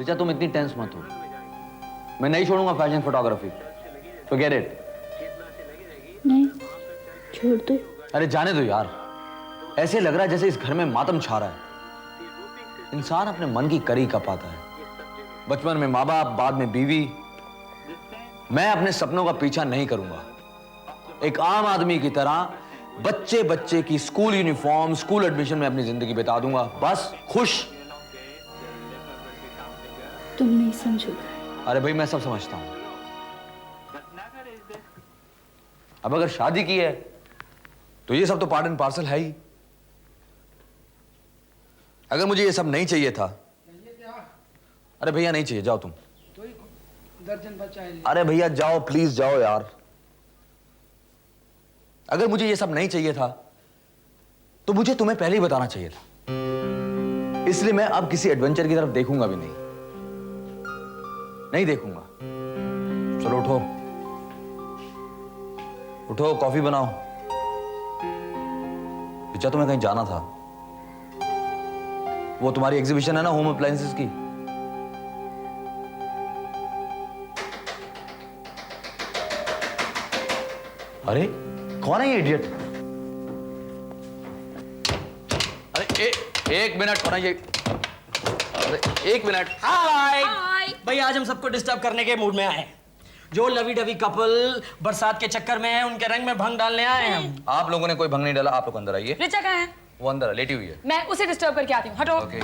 रिचा तुम इतनी टेंस मत हो, मैं नहीं छोड़ूंगा फैशन फोटोग्राफी। Forget it. नहीं छोड़ दो। अरे जाने दो यार, ऐसे लग रहा है जैसे इस घर में मातम छा रहा है। इंसान अपने मन की करी कपाता है। बचपन में माँ बाप, बाद में बीवी। मैं अपने सपनों का पीछा नहीं करूंगा। एक आम आदमी की तरह बच्चे बच्चे की स्कूल यूनिफॉर्म, स्कूल एडमिशन में अपनी जिंदगी बिता दूंगा, बस खुश। तुम नहीं समझोगे। अरे भाई मैं सब समझता हूं। अब अगर शादी की है तो ये सब तो पार्ट एंड पार्सल है ही। अगर मुझे ये सब नहीं चाहिए था, अरे भैया नहीं चाहिए, जाओ तुम। दर्जन बचा है। अरे भैया जाओ, प्लीज जाओ यार। अगर मुझे ये सब नहीं चाहिए था तो मुझे तुम्हें पहले ही बताना चाहिए था। इसलिए मैं अब किसी एडवेंचर की तरफ देखूंगा भी नहीं देखूंगा। चलो उठो उठो, कॉफी बनाओ। रिचा तुम्हें कहीं जाना था, वो तुम्हारी एग्जीबिशन है ना होम अप्लायंसेस की। अरे कौन है ये इडियट? अरे एक मिनट, कौन है ये? अरे एक मिनट। हाय भाई, आज हम सबको डिस्टर्ब करने के मूड में आए। जो लवी डवी कपल बरसात के चक्कर में है, उनके रंग में भंग डालने आए हैं हम। आप लोगों ने कोई भंग नहीं डाला, आप लोग अंदर आइए। रिचा कहाँ है? वो अंदर है, लेटी हुई है। मैं उसे डिस्टर्ब करके आती हूँ, हटो। ओके।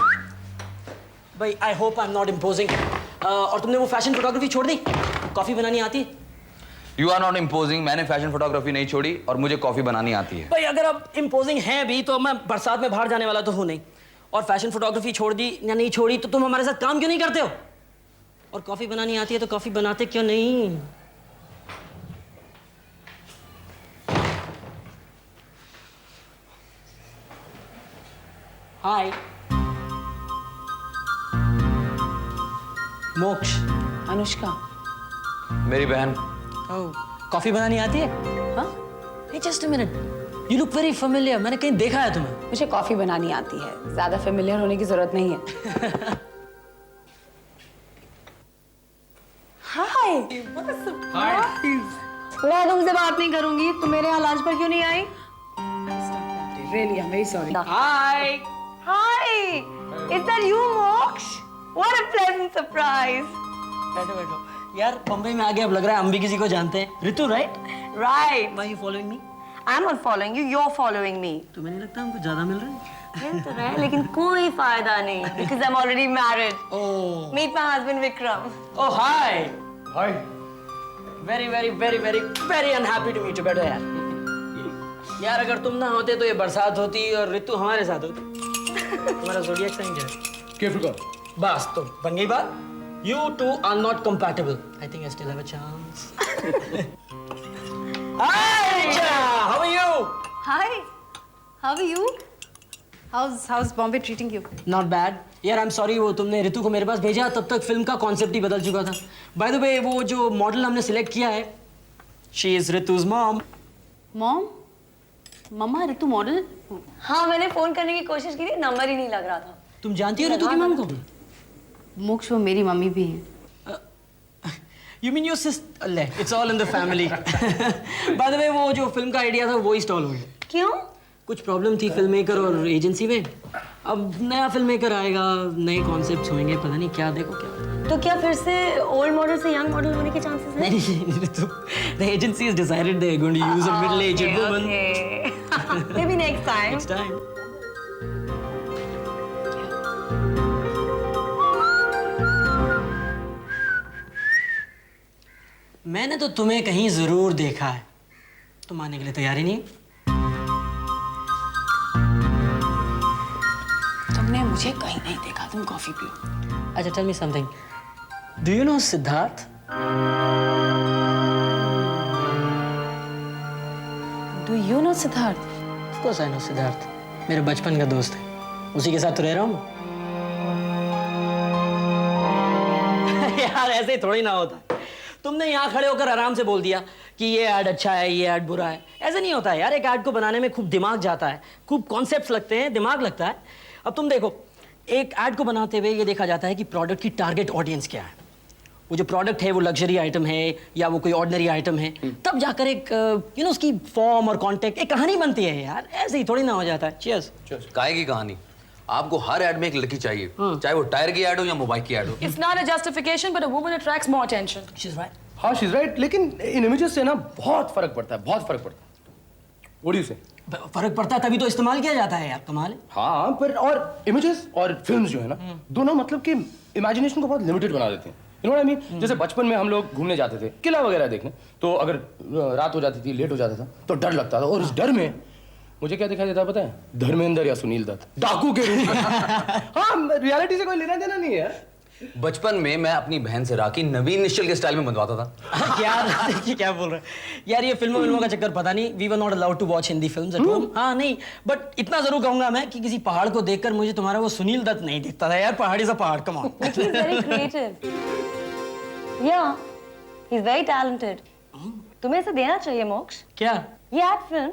भाई I hope I am not imposing. और तुमने वो फैशन फोटोग्राफी छोड़ दी? कॉफी बनानी आती है? You are not imposing. मैंने फैशन फोटोग्राफी नहीं छोड़ी और मुझे कॉफी बनानी आती है। भाई अगर आप इम्पोजिंग हैं भी तो मैं बरसात में बाहर जाने वाला तो हूँ नहीं। और फैशन फोटोग्राफी छोड़ दी या नहीं छोड़ी तो तुम हमारे साथ काम क्यों नहीं करते हो? और कॉफी बनानी आती है तो कॉफी बनाते क्यों नहीं? हाय मोक्ष। अनुष्का। मेरी बहन। कॉफी बनानी आती है? हाँ? Hey, just a minute. You look very familiar. मैंने कहीं देखा है तुम्हें। मुझे कॉफी बनानी आती है, ज्यादा फेमिलियर होने की जरूरत नहीं है। हाय। मैं तुमसे बात नहीं करूंगी, तुम मेरे यहाँ लंच पर क्यों नहीं आई? Really, I'm very sorry. Hi. Hi, is that you, Moksh? What a pleasant surprise. बैठो बैठो। यार बम्बई में आ गए, अब लग रहा है हम भी किसी को जानते हैं। ऋतु right? Right. Why are you following me? I'm not following you, you're following me. तुम्हें नहीं लगता हमको ज्यादा मिल रहा है? मिल तो रहा है, लेकिन कोई फायदा नहीं, because I'm already married. Oh. Meet my husband Vikram. Oh hi. Hi. Very very very very very unhappy to meet you. बैठो यार। यार अगर तुम ना होते तो ये बरसात होती और ऋतु हमारे साथ होती। तुम्हारा ज़ोडिएक साइन क्या है? Capricorn. बस तो बन गई बात। You two are not compatible. I think I still have a chance. Hi, Richa. How are you? Hi. How are you? How's Bombay treating you? Not bad. यार I'm sorry, वो तुमने ऋतु को मेरे पास भेजा तब तक फिल्म का कॉन्सेप्ट ही बदल चुका था। By the way, वो जो मॉडल हमने सिलेक्ट किया है, she is Ritu's mom. Mom? मम्मा ऋतु मॉडल? हाँ, मैंने फोन करने की कोशिश की थी, नंबर ही नहीं लग रहा था। तुम जानती हो ऋतु की मॉम को? मोक्ष वो मेरी मम्मी भी है। You mean your sister? ले, it's all in the family. By the way, वो जो फिल्म का आइडिया था वो ही स्टॉल हो गया। क्यों? कुछ प्रॉब्लम थी फिल्म मेकर और एजेंसी में। अब नया फिल्म मेकर आएगा, नए कॉन्सेप्ट्स होंगे, पता नहीं क्या, देखो क्या होता है। तो क्या फिर से ओल्ड मॉडल से यंग मॉडल होने के चांसेस हैं? नहीं ऋतु, the agency has decided they are going to use a middle-aged woman. Okay. Maybe next time. Next time. मैंने तो तुम्हें कहीं जरूर देखा है, तुम आने के लिए तैयार ही नहीं। तुमने मुझे कहीं नहीं देखा, तुम कॉफी पियो। अच्छा tell me something, do you know Siddharth? Do you know Siddharth? Of course I know Siddharth, मेरे बचपन का दोस्त है, उसी के साथ तो रह रहा हूँ। यार ऐसे ही थोड़ी ना होता। तुमने यहाँ खड़े होकर आराम से बोल दिया कि ये ऐड अच्छा है, ये ऐड बुरा है। ऐसे नहीं होता है यार, एक ऐड को बनाने में खूब दिमाग जाता है, खूब कॉन्सेप्ट्स लगते हैं, दिमाग लगता है। अब तुम देखो, एक ऐड को बनाते हुए ये देखा जाता है कि प्रोडक्ट की टारगेट ऑडियंस क्या है। वो जो प्रोडक्ट है वो लग्जरी आइटम है या वो कोई ऑर्डिनरी आइटम है, तब जाकर एक उसकी फॉर्म और कॉन्टेक्ट एक कहानी बनती है यार। ऐसे ही थोड़ी ना हो जाता है। चीयर्स। काहे की कहानी? आपको हर ऐड में एक लड़की चाहिए, चाहे वो टायर की ऐड हो या मोबाइल की ऐड हो। It's not a justification, but a woman attracts more attention. She's right. हाँ, she's right, लेकिन इन इमेजेस से ना बहुत फर्क पड़ता है, बहुत फर्क पड़ता है। What do you say? फर्क पड़ता है तभी तो इस्तेमाल किया जाता है यार, कमाल है। हाँ, पर और इमेजेस और फिल्म्स जो है ना, दोनों मतलब कि इमेजिनेशन को बहुत लिमिटेड बना देते हैं। You know what I mean? जैसे बचपन में हम लोग घूमने जाते थे, किला वगैरह देखने, तो अगर रात हो जाती थी, लेट हो जाता था, तो डर लगता था। और इस डर में मुझे क्या दिखाई देता है पता है? धर्मेंद्र या सुनील दत्त डाकू के रूप में। हाँ, रियलिटी से कोई लेना देना नहीं है। बचपन में मैं अपनी बहन से राखी नवीन निश्चल के स्टाइल में बंधवाता था। यार ये क्या बोल रहे हैं यार, ये फिल्मों का चक्कर पता नहीं। We were not allowed to watch Hindi films at home. हाँ नहीं, बट इतना जरूर कहूंगा मैं कि किसी पहाड़ को देखकर मुझे तुम्हारा वो सुनील दत्त नहीं दिखता था यार। पहाड़ी सा पहाड़, come on. He's very creative. Yeah, he's very talented. तुम्हें इसे देना चाहिए मोक्ष। क्या? ये ad film.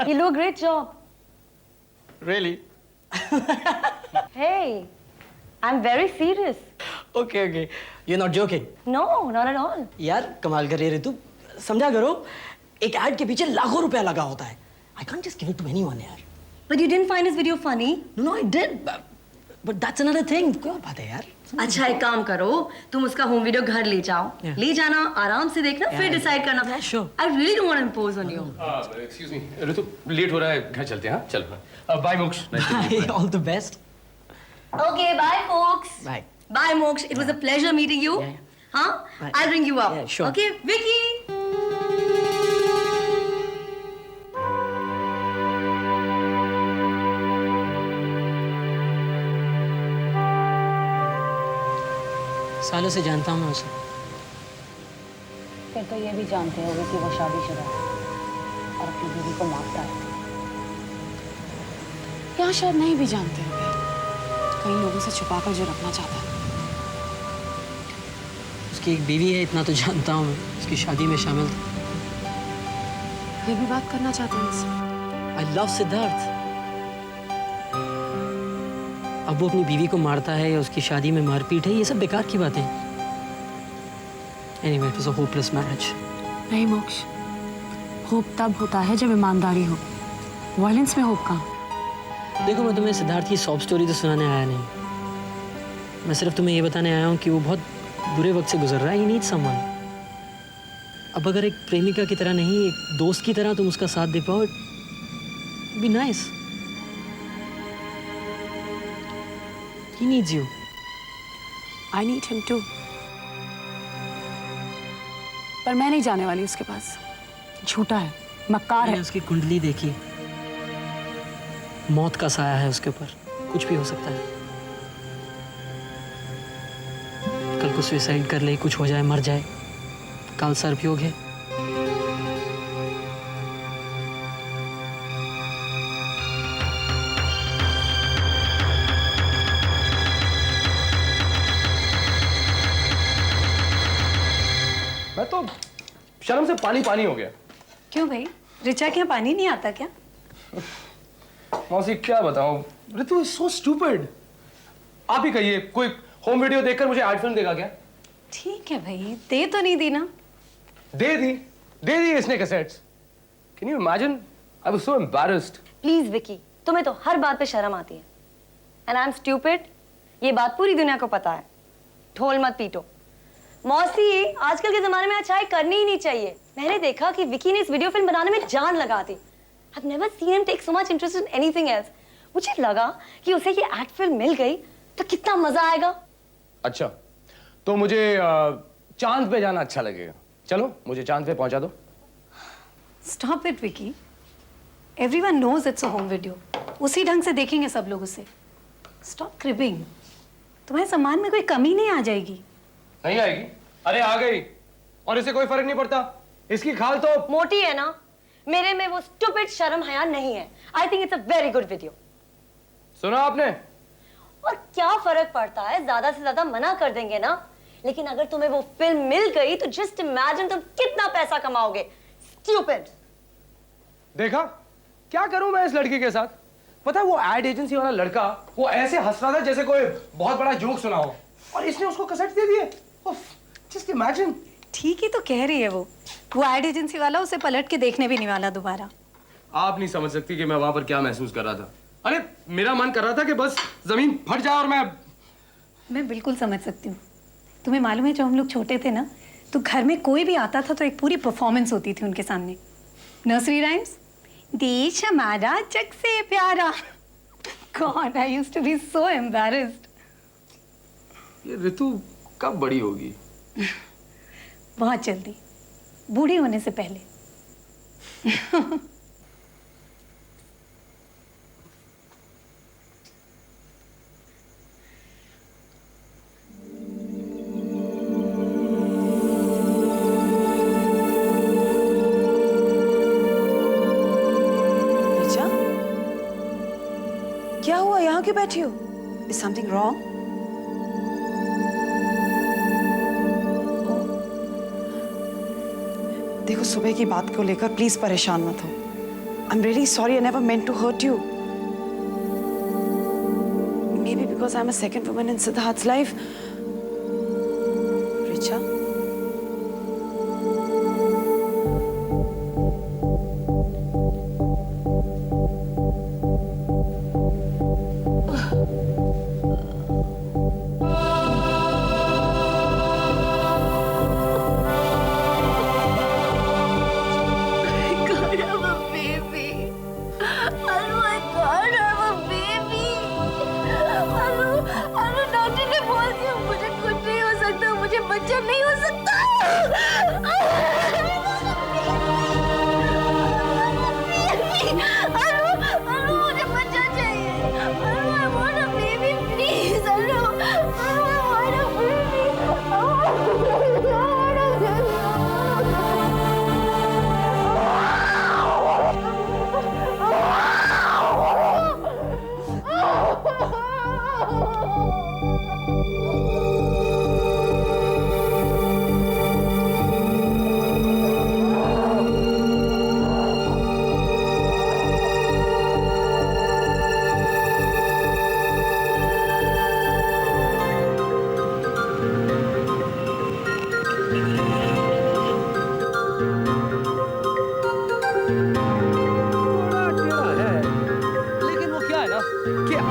You do a great job. Really? Hey, I'm very serious. Okay, okay. You're not joking. No, not at all. यार कमाल कर रही है तू। समझा करो, एक ऐड के पीछे लाखों रुपया लगा होता है। I can't just give it to anyone यार। But you didn't find his video funny? No, I did. But that's another thing. कोई और बात है यार। अच्छा एक काम करो, तुम उसका होम वीडियो घर ले जाओ, Yeah. ले जाना, आराम से देखना, फिर डिसाइड करना। Yeah, sure. I really don't want to impose on you. Excuse me, Ritu, late हो रहा है, घर चलते हैं। हाँ, चलो। Bye मोक्ष। All the best. Okay, bye folks. Bye. Bye Moksh. It was a pleasure meeting you. Yeah. Huh? Bye. I'll bring you up. Yeah, sure. Okay, Vicky. सालों से जानता हूँ मैं उसे। फिर तो ये भी जानते होगे कि वो शादीशुदा है और अपनी बीवी को मारता है। या शायद नहीं भी जानते होंगे, कई लोगों से छुपाकर जो रखना चाहता है। उसकी एक बीवी है, इतना तो जानता हूँ मैं। उसकी शादी में शामिल था। ये भी बात करना चाहते हैं इससे। I love Siddharth. अब वो अपनी बीवी को मारता है या उसकी शादी में मारपीट है, ये सब बेकार की बातें हैं। Anyway, it was a hopeless marriage. नहीं मोक्ष, होप तब होता है जब ईमानदारी हो। वायलेंस में होप कहाँ? देखो, मैं तुम्हें सिद्धार्थ की सॉब स्टोरी तो सुनाने आया नहीं। मैं सिर्फ तुम्हें ये बताने आया हूँ कि वो बहुत बुरे वक्त से गुजर रहा है। He needs someone. अब अगर एक प्रेमिका की तरह नहीं, एक दोस्त की तरह तुम उसका साथ दे पाओ, it'd be nice. He needs you. I need him too. पर मैं नहीं जाने वाली उसके पास। झूठा है, मक्कार मैंने है। उसकी कुंडली देखी, मौत का साया है उसके ऊपर। कुछ भी हो सकता है। कल को सुसाइड कर ले, कुछ हो जाए, मर जाए। काल सर्पयोग है। मैं तो शर्म से पानी पानी हो गया। क्यों भाई, रिचा के यहाँ पानी नहीं आता क्या? मौसी क्या बताऊं, ऋतु इज सो स्टूपिड। आप ही कहिए, कोई होम वीडियो देखकर मुझे एड फिल्म देगा क्या? ठीक है भाई, दे तो नहीं दी ना। दे दी इसने cassettes. Can you imagine? I was so embarrassed. Please Vicky, तुम्हें तो हर बात पे शर्म आती है। एंड आई एम स्टूपिड, ये बात पूरी दुनिया को पता है। ढोल मत पीटो। मौसी, आजकल के जमाने में अच्छाई करनी ही नहीं चाहिए। मैंने देखा कि विकी ने इस वीडियो फिल्म बनाने में जान लगा दी। I've never seen him take so much interest in anything else. मुझे लगा कि उसे ये एक्ट फिल्म मिल गई तो कितना मजा आएगा। अच्छा, तो मुझे चांद पे जाना अच्छा लगेगा। चलो, मुझे चांद पे पहुंचा दो। Stop it, Vicky. Everyone knows it's a home video. उसी ढंग से देखेंगे सब लोग उसे। Stop cribbing. तुम्हारे सामान में कोई कमी नहीं आ जाएगी। नहीं आएगी? अरे आ गई, और इसे कोई फर्क नहीं पड़ता। इसकी खाल तो मोटी है ना, मेरे में वो स्टूपिड शर्म हया नहीं है। I think it's a very good video. सुना आपने? और क्या फर्क पड़ता है, ज्यादा से ज्यादा मना कर देंगे ना। लेकिन अगर तुम्हें वो फिल्म मिल गई तो जस्ट इमेजिन तुम कितना पैसा कमाओगे। स्टूपिड। देखा, क्या करूं मैं इस लड़की के साथ? पता है वो एड एजेंसी वाला लड़का वो ऐसे हंस रहा था जैसे कोई बहुत बड़ा जोक सुना हो, और इसने उसको कैसेट दे दिए। Just imagine. ठीक ही तो कह रही है वो एड एजेंसी वाला उसे पलट के देखने भी नहीं वाला दोबारा। आप नहीं समझ सकती कि मैं वहां पर क्या महसूस कर रहा था। अरे मेरा मन कर रहा था कि बस जमीन फट जाए और मैं बिल्कुल समझ सकती हूँ। तुम्हें मालूम है जब हम लोग छोटे थे ना, तो घर में कोई भी आता था तो एक पूरी परफॉर्मेंस होती थी उनके सामने। नर्सरी राइम्स, देश हमारा जग से प्यारा। God, I used to be so embarrassed. ये ऋतु कब बड़ी होगी? बहुत जल्दी, बूढ़ी होने से पहले। रिचा, क्या हुआ? यहाँ क्यों बैठी हो? Is something wrong? देखो, सुबह की बात को लेकर प्लीज परेशान मत हो। I'm really sorry. I never meant to hurt you. Maybe because I'm a second woman in Siddharth's life. Richa? बच्चा नहीं हो सकता। मुझे बच्चा चाहिए। I want a baby, please. I want a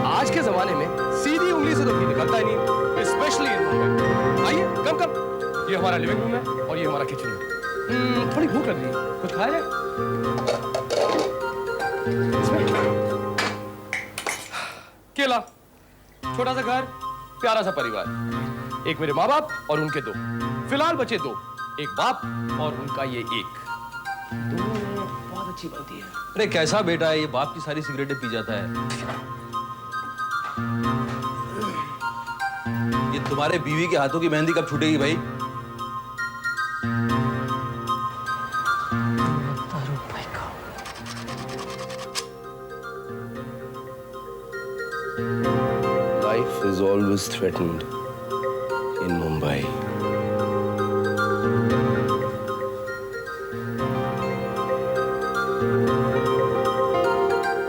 आज के जमाने में सीधी उंगली से तो कोई निकलता ही नहीं, स्पेशली इन मुंबई। आइए, कम कम। ये हमारा लिविंग रूम है और ये हमारा किचन है। थोड़ी भूख लग रही है, कुछ खाया जाए? केला, छोटा सा घर, प्यारा सा परिवार। एक मेरे माँ बाप और उनके दो, फिलहाल बचे दो, एक बाप और उनका ये एक। दोनों बहुत अच्छी बनती है। अरे कैसा बेटा है ये, बाप की सारी सिगरेटें पी जाता है। ये तुम्हारे बीवी के हाथों की मेहंदी कब छूटेगी भाई? Life is always threatened in Mumbai.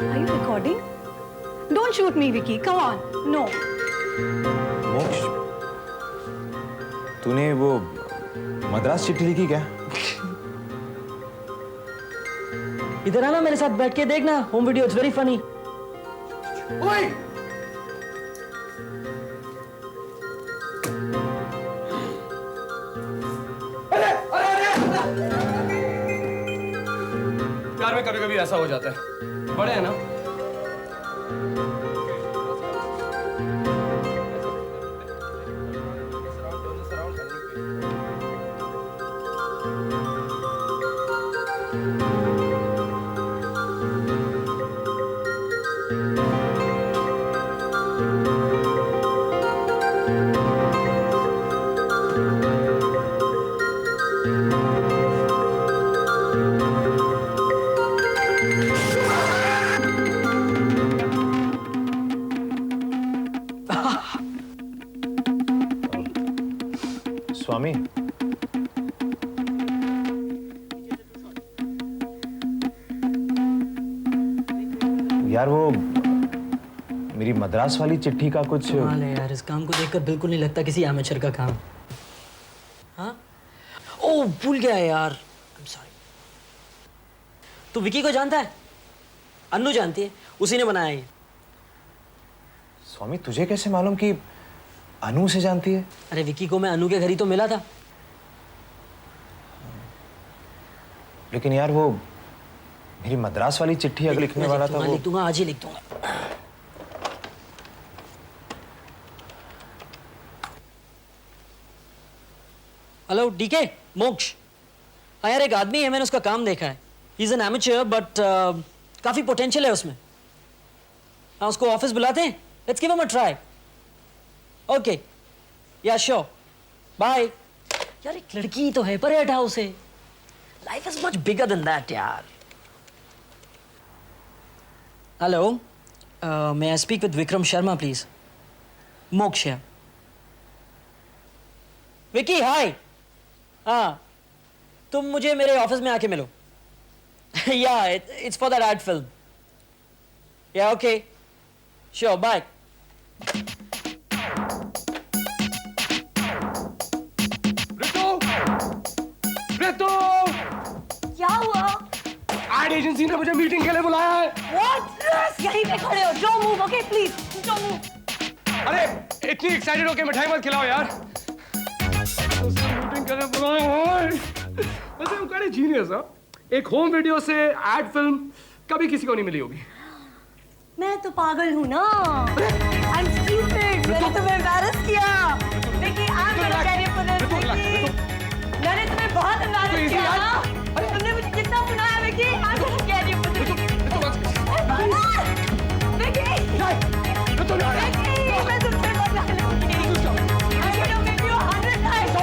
Are you recording? Don't shoot me, Vicky. Come on. No. मोक्ष, तूने वो मद्रास चिट्ठी लिखी क्या? इधर आना मेरे साथ बैठ के देखना home video, it's very funny. ओए! प्यार में कभी कभी ऐसा हो जाता है, बड़े हैं ना। स्वामी, यार वो मेरी मद्रास वाली चिट्ठी का कुछ कमाल है यार, इस काम को देखकर बिल्कुल नहीं लगता किसी एमेचर का काम। हाँ, ओह भूल गया यार, आई एम सॉरी। तू विकी को जानता है? अन्नू जानती है, उसी ने बनाया ये। स्वामी तुझे कैसे मालूम कि अनु से जानती है? अरे विकी को मैं अनु के घर ही तो मिला था। लेकिन यार वो मेरी मद्रास वाली चिट्ठी अगर लिखने वाला था वो। लिख दूंगा, आज ही लिख दूंगा। हेलो डीके, मोक्ष। हाँ यार, एक आदमी है, मैंने उसका काम देखा है। He is an amateur but काफी पोटेंशियल है उसमें। हाँ, उसको ऑफिस बुलाते हैं, let's give him a try. Okay, yeah sure, bye. यार एक लड़की ही तो है, पर हटा उसे। Life is much bigger than that यार। Hello, may I speak with Vikram Sharma please? Moksh. Vicky हाय। हाँ, तुम मुझे मेरे ऑफिस में आके मिलो। या it's for that ad film. या ओके, श्योर, बाय। ऋतु! क्या हुआ? एड एजेंसी ने मुझे मीटिंग के लिए बुलाया है। What? यहीं पे खड़े हो, don't move, okay please, don't move. अरे इतनी एक्साइटेड होके मिठाई मत खिलाओ यार। उसने मीटिंग करने बुलाया है। वैसे I'm quite a genius, हाँ? एक होम वीडियो से एड फिल्म कभी किसी को नहीं मिली होगी। मैं तो पागल हूँ ना। I'm stupid. मैंने तुम्हें embarrass किया। Vicky, I'm gonna get you for this, Vicky. मैंने तुम्हें बहुत embarrass किया ना। तुमने मुझे कितना सुनाया, Vicky? I'm gonna get you for this. Vicky! Vicky, मैं तुमसे बदला लूंगी। I'm gonna give you 100 times.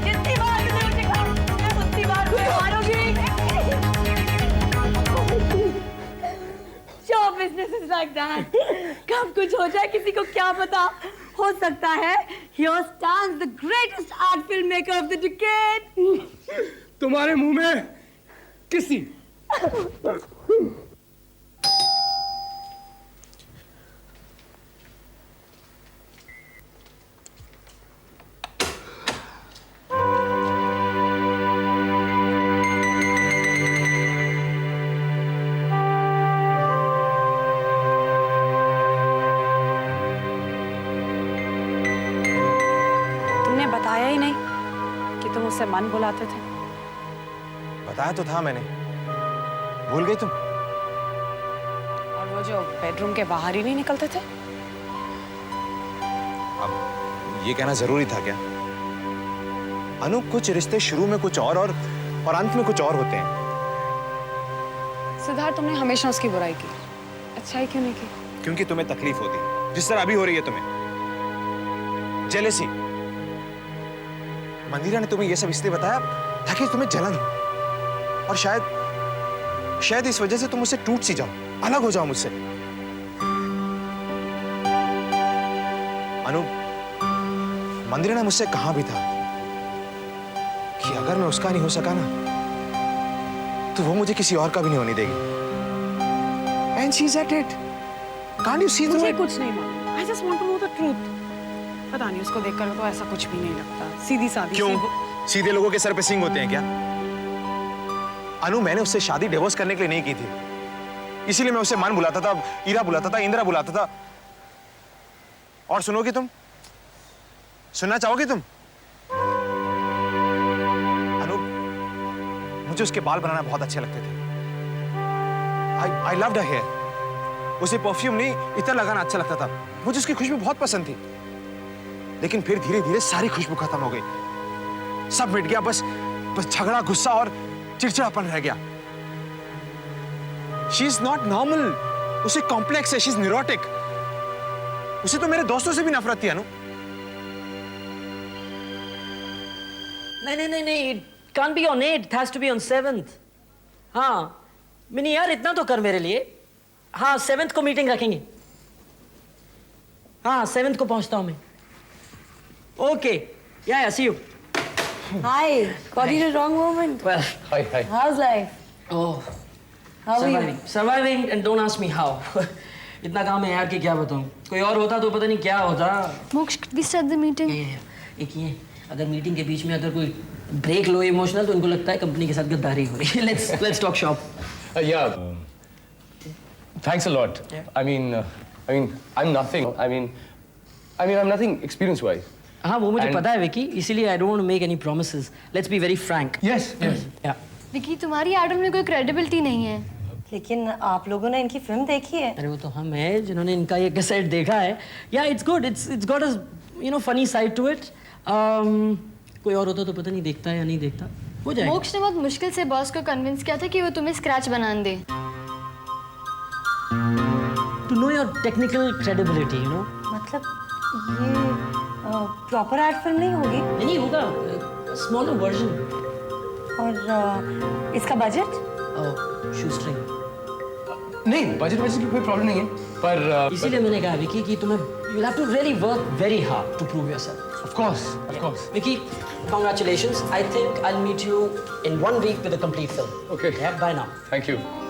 जितनी बार तुमने मुझे कहा, मैं उतनी बार तुम्हें मारूंगी। Show business is like that. कब कुछ हो जाए किसी को क्या पता। हो सकता है here stands the greatest art filmmaker of the decade. तुम्हारे मुंह में किसी। तुमने बताया ही नहीं कि तुम उससे मन बुलाते थे। बताया तो था मैंने, भूल गई तुम? और वो जो बेडरूम के बाहर ही नहीं निकलते थे। अब ये कहना जरूरी था क्या? अनु, कुछ रिश्ते शुरू में कुछ और अंत में कुछ और होते हैं। सिद्धार्थ, तुमने हमेशा उसकी बुराई की, अच्छाई क्यों नहीं की? क्योंकि तुम्हें तकलीफ होती, जिस तरह अभी हो रही है तुम्हें। जेलेसी। मंदिरा ने तुम्हें यह सब इसलिए बताया ताकि तुम्हें जलन हो, और शायद इस वजह से तुम मुझसे टूट सी जाओ, अलग हो जाओ मुझसे। अनु, मंदिरा ने मुझसे कहा भी था कि अगर मैं उसका नहीं हो सका ना, तो वो मुझे किसी और का भी नहीं होने देगी। And she's at it. Can't you see मुझे that? कुछ नहीं मालूम। I just want to know the truth. पता नहीं, उसको देखकर तो ऐसा कुछ भी नहीं लगता। सीधी सादी। क्यों? सीधे लोगों के सर पे सींग होते हैं क्या? अनु, मैंने उससे शादी डिवोर्स करने के लिए नहीं की थी, इसीलिए मैं उसे मान बुलाता था, ईरा बुलाता था, इंदिरा बुलाता था। और सुनोगी तुम? सुनना चाहोगी तुम? अनु, मुझे उसके बाल बनाना बहुत अच्छे लगते थे। I loved her hair. उसे परफ्यूम नहीं, इतना लगाना अच्छा लगता था। मुझे उसकी खुशबू बहुत पसंद थी। लेकिन फिर धीरे धीरे सारी खुशबू खत्म हो गई, सब मिट गया। बस झगड़ा, गुस्सा और चिड़चिड़ापन रह गया। She is not normal. उसे कॉम्प्लेक्स है, she is neurotic. उसे तो मेरे दोस्तों से भी नफरत थी अनु। नहीं, it can't be on 8, it has to be on 7th. हाँ, मिनी यार इतना तो कर मेरे लिए। हाँ, 7th को मीटिंग रखेंगे। हाँ, 7th को पहुंचता हूं मैं। Okay, yeah, see you. Hi, caught you at the wrong moment. Well, Hi. How's life? oh, How are you? surviving and don't ask me how. इतना काम है यार कि क्या बताऊं। कोई और होता तो पता नहीं क्या होता। Moksh, could we start the meeting? एक ये अगर मीटिंग के बीच में अगर कोई ब्रेक लो इमोशनल तो इनको लगता है कंपनी के साथ गद्दारी हो रही है। Let's talk shop. Yeah. Thanks a lot. I'm nothing. I'm nothing experience-wise. हाँ वो मुझे And- पता है विकी, इसीलिए I don't want to make any promises. Let's be very frank. Yes. Yeah Vicky, तुम्हारी एडम में कोई क्रेडिबिलिटी नहीं है। लेकिन आप लोगों ने इनकी फिल्म देखी है? अरे वो तो हम हैं जिन्होंने इनका ये कैसेट देखा है। Yeah it's good, it's got a funny side to it. कोई और होता तो पता नहीं देखता या नहीं देखता। हो जाएगा। मोक्ष ने बहुत मुश्किल से बॉस को कन्विंस किया था कि वो तुम्हें स्क्रैच बनाने दे। To know your technical credibility, you know. मतलब ये प्रॉपर एड फिल्म नहीं होगी? नहीं होगा, स्मॉलर वर्जन। और इसका बजट? शू स्ट्रिंग। नहीं, बजट की कोई प्रॉब्लम नहीं है, पर इसीलिए मैंने कहा विकी कि तुम्हें you have to really work very hard to prove yourself. of course. Vicky, congratulations. I think I'll meet you in 1 week with a complete film. Okay. Yeah, bye now. Thank you.